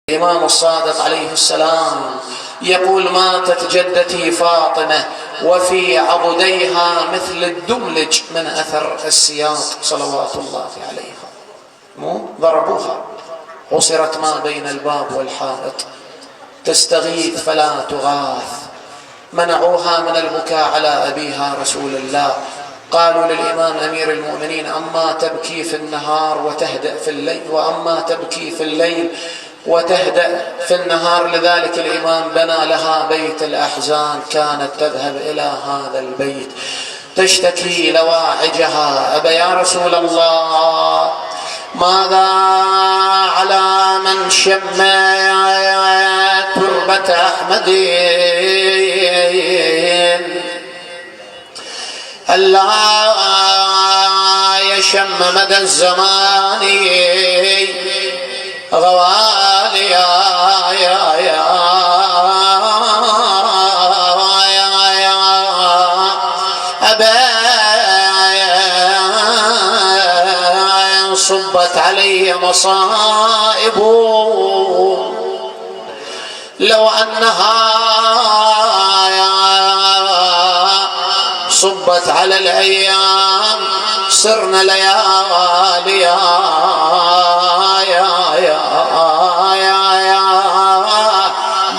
الإمام الصادق عليه السلام يقول: ماتت جدتي فاطمة وفي عضديها مثل الدملج من أثر السياط صلوات الله عليها. ضربوها، حصرت ما بين الباب والحائط، تستغيث فلا تغاث. منعوها من البكاء على أبيها رسول الله. قالوا للإمام أمير المؤمنين: أما تبكي في النهار وتهدأ في الليل، وأما تبكي في الليل وتهدأ في النهار. لذلك الإمام بنى لها بيت الأحزان، كانت تذهب إلى هذا البيت تشتكي لواعجها: أبا يا رسول الله، ماذا على من شم تربة أحمد ألا يشم مدى الزمان غواليا أبا صبت علي مصائب لو أنها صبت على الأيام صرنا لياليا يا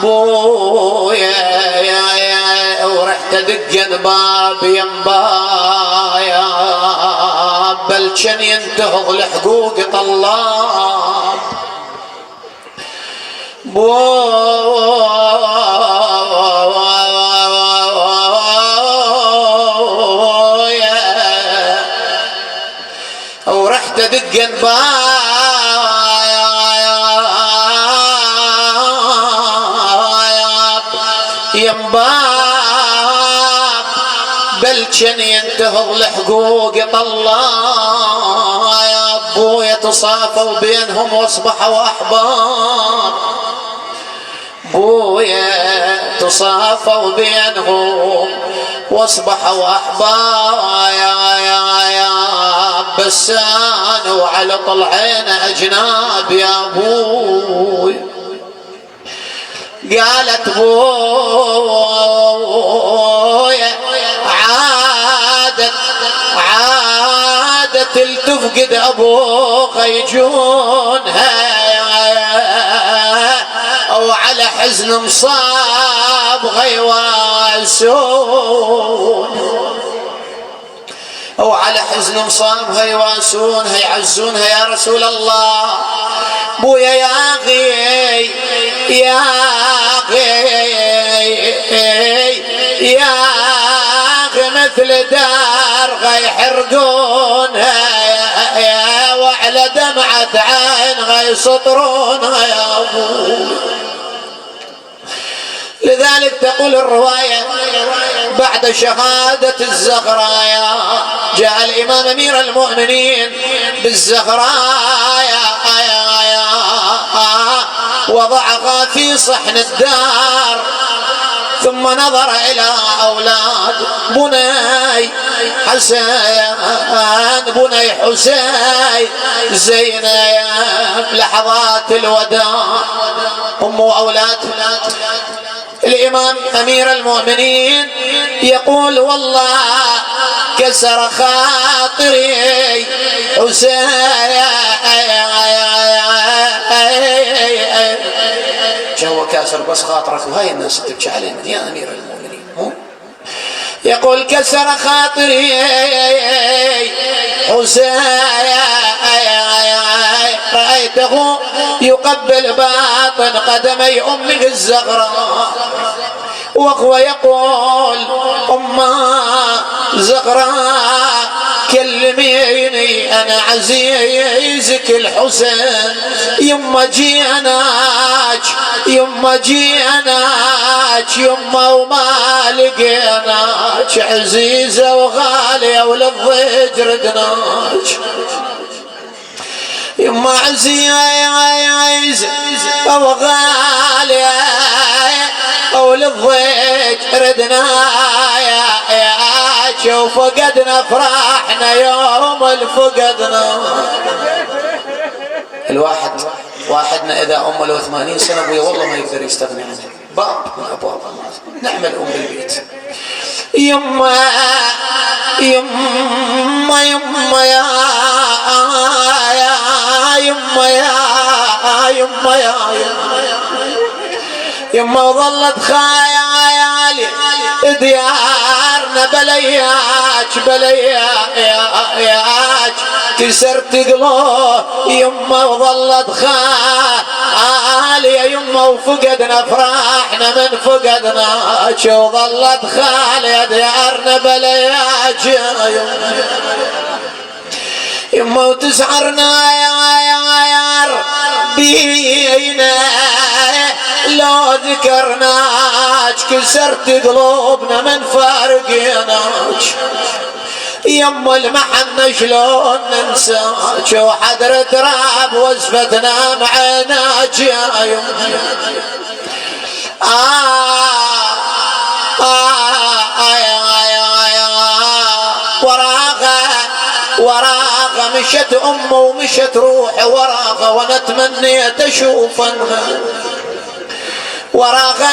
بويا ورحت دق باب ينبايا بل كان ينتهض لحقوق طلاب ورحت دق ينباب بل كان ينتهض لحقوق طلاب يا ابويا تصافوا بينهم واصبحوا احباب بويا تصافوا بينهم واصبحوا احباب يا بسان وعلى طلعين اجناب يا ابوي. قالت بويا عادت التفقد ابوها يجونها او على حزن مصاب غيواسون او على حزن مصاب غيواسون يعزونها يا رسول الله. بويا يا غي يا غي يا غي مثل دار غيحرقونها يا وعلى دمعة عين غيسطرونها يا ابو. لذلك تقول الرواية: بعد شهادة الزغرايا جاء الإمام أمير المؤمنين بالزغرايا وضعها في صحن الدار ثم نظر إلى أولاد بني حسين بني حسين زينب لحظات الوداع أم وأولاد. الإمام أمير المؤمنين يقول: والله كسر خاطري حسين. جو كاسر بس خاطرك وهاي الناس تبكي علينا يا أمير المؤمنين. يقول: كسر خاطري حسين رأيته يقبل باطن قدمي أمه الزغراء وهو يقول: أمه زغراء كلميني أنا عزيزك الحسين. يما جيناك يما جيناك يما وما لقيناك عزيزة وغالية وللضيج ردناك يما عزيزة وغالية وللضيج ردنا يا وفقدنا فرحنا يوم الفقدنا. الواحد واحدنا إذا عمره له 80 سنة أبويا والله ما يقدر يستغني عنه، باب من أبواب نعم الأم بالبيت. يما يما يما يا يما يا يما وظلت خيالي ديارنا بلياج كسرت قلوب يما وظلت خالي يا يما وفقدنا فرحنا من فقدناك وظلت خالي ديارنا بلياج يما وتسعرنا يا ربينا لو ذكرناك كسرت قلوبنا من فارقيناك يما المحنة شلون ننساك وحدر تراب وزفتنا معيناك يا يما وراغة مشت أمه ومشت روحي وراغة وانا تمنيت اشوفنها وراغة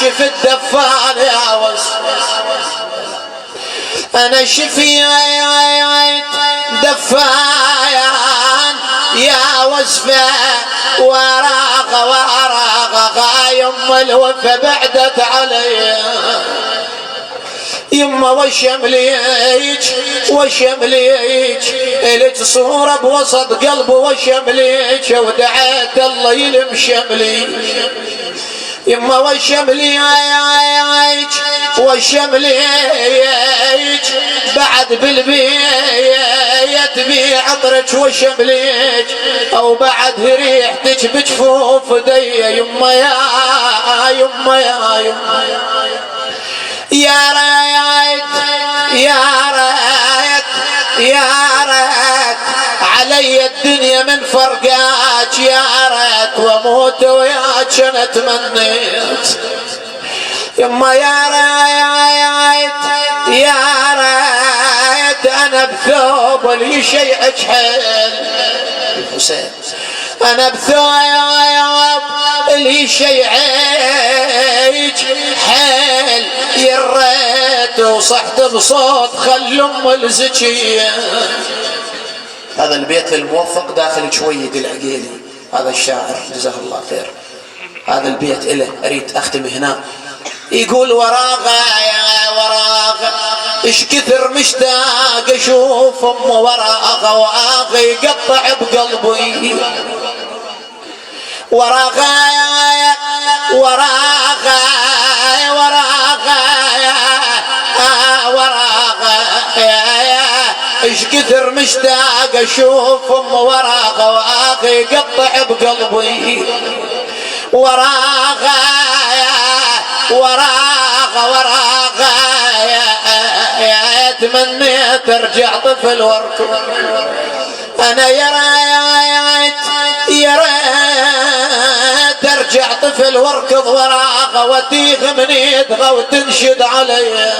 شفت دفان يا وس انا شفيت دفان يا وسفة وراغة يما الوفا بعدت علي يما وشمليك إلك صورة بوسط قلبي وشمليك ودعيت الله يلم شملي يما وشمليك بعد بالبيت بعطرك وشمليك او بعد ريحتك بجفوف دي يما يا ريت علي الدنيا من فرقاك يا ريت واموت وياك انا تمنيت يما يا ريت انا بثوب اللي شيعك حيل الحسين انا بثوب اللي شيعك حيل يريت وصحت بصوت خل ام الزكيه. هذا البيت للموفق داخل شويد العقيلي، هذا الشاعر جزاه الله خير، هذا البيت له اريد اختم هنا. يقول وراغة يا وراغة ايش كثر مشتاق اشوف ام وراغة واغة يقطع بقلبي وراغة يا وراغة ايش كثر مشتاق اشوف ام وراغة واغة يقطع بقلبي وراغة يا تمنيت ارجع طفل واركض انا يا ريت ارجع طفل واركض وراغة وتيغ من يدغى وتنشد علي.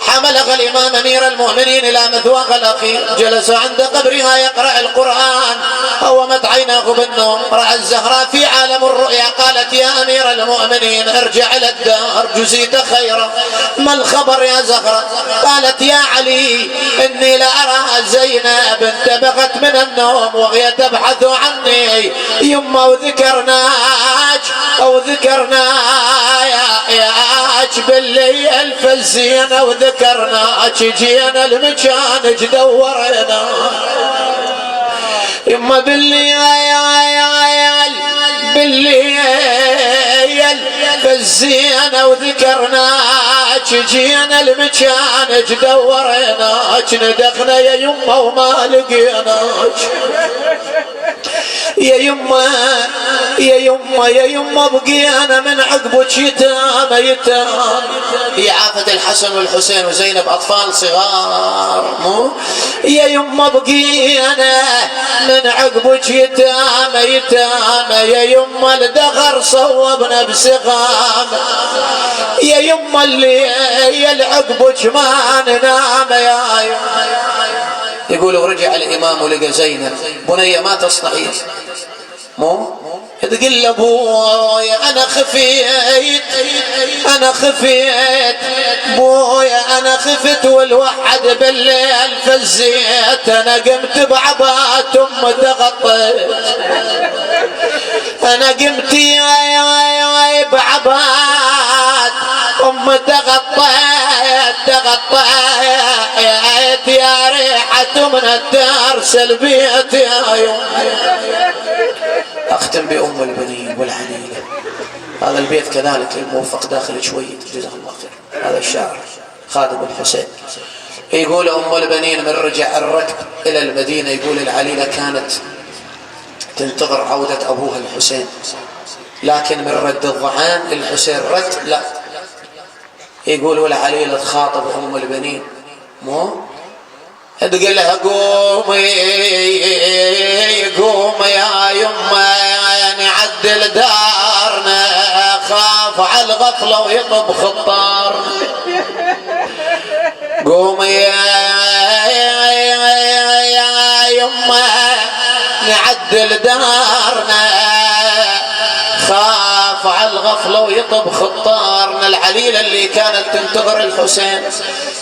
حملها الإمام أمير المؤمنين إلى مثواها الأخير، جلس عند قبرها يقرأ القرآن، هومت عيناه بالنوم، رأى الزهراء في عالم الرؤيا، قالت يا أمير المؤمنين ارجع إلى الدار جزيت خيرا. ما الخبر يا زهراء؟ قالت يا علي إني لأرى زينب انتبهت من النوم وهي تبحث عني يما وذكرناك بالليل فزينا وذكرناك جينا المكان دورنا يما بالليل فزينا وذكرناك جينا المكان دورناك ندخنا يا يما وما لقيناك يا يما بقينا من عقبك يتام. هي عافت الحسن والحسين وزينب أطفال صغار مو يا يما بقينا من عقبك يتامى يتامى، يا يما الدغر صوبنا بسغامة، يا يما اللي عقبك ما ننام يا يما. يقول ورجع الإمام ولقى زينب. بنية ما تصنعين؟ مو تقول له بويا انا خفيت، انا خفيت بويا انا خفت والوحد بالليل فزيت، انا قمت بعبات ام تغطيت، انا قمت بعبات ام تغطيت تغطيت يا ريحة من الدار سلبيت يا يوم. أختم بأم البنين والعنيلة. هذا البيت كذلك الموفق داخل شوية جزاه الله خير. هذا الشاعر خادم الحسين يقول أم البنين من رجع الركب إلى المدينة، يقول العليلة كانت تنتظر عودة أبوها الحسين، لكن من رد الظعان الحسين رد لا. يقول والعليلة تخاطب أم البنين مو تقول لها قومي قومي يا يما نعدل دارنا، خاف على الغفلة ويطب خطارنا، قومي يا يما نعدل دارنا، خاف على الغفلة ويطب خطارنا. العليلة اللي كانت تنتظر الحسين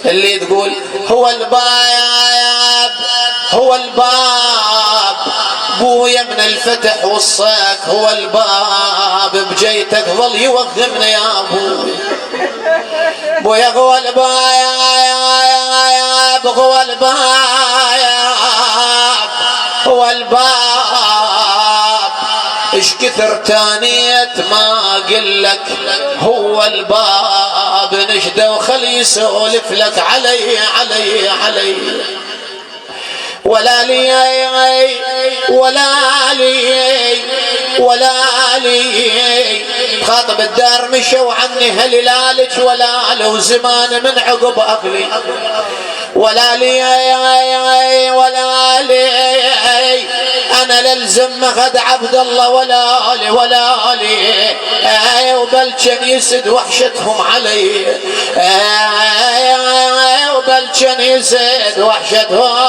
اللي تقول هو الباب هو الباب بويا من الفتح والصاك، هو الباب بجيتك ظل يوغمنا يا ابوي بويا، هو الباب هو الباب هو الباب، ايش كثر تانيت ما قلك هو الباب، نشده وخلي يسولف لك علي علي علي ولا لي ولا لي ولا لي. خاطب الدار مشوا عني هلالك ولا لو زمان من عقب أقلي ولا لي ولا لي، أنا للزم غد عبد الله ولا لي ولا لي، وبلشن يسد وحشتهم علي، وبلشن يسد وحشتهم